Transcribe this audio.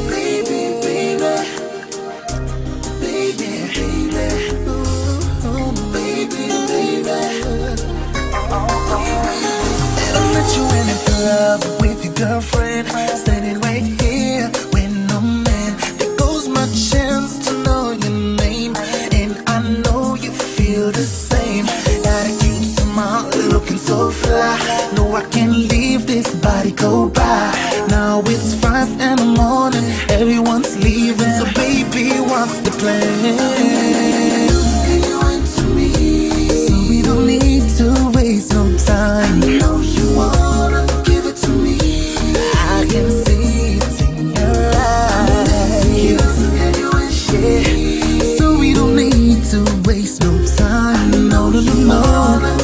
Baby, baby, baby, baby, ooh, baby, baby. I met you in the club with your girlfriend, standing right here with no man. There goes my chance to know your name, and I know you feel the same. Got a cute smile, looking so fly. No, I can't leave this body go by. Now it's 5 in the morning, everyone's leaving, so baby, what's the plan? You into me, so we don't need to waste no time. I know you wanna give it to me. I can see it in your eyes. Yeah. So we don't need to waste no time. No, no, no, no.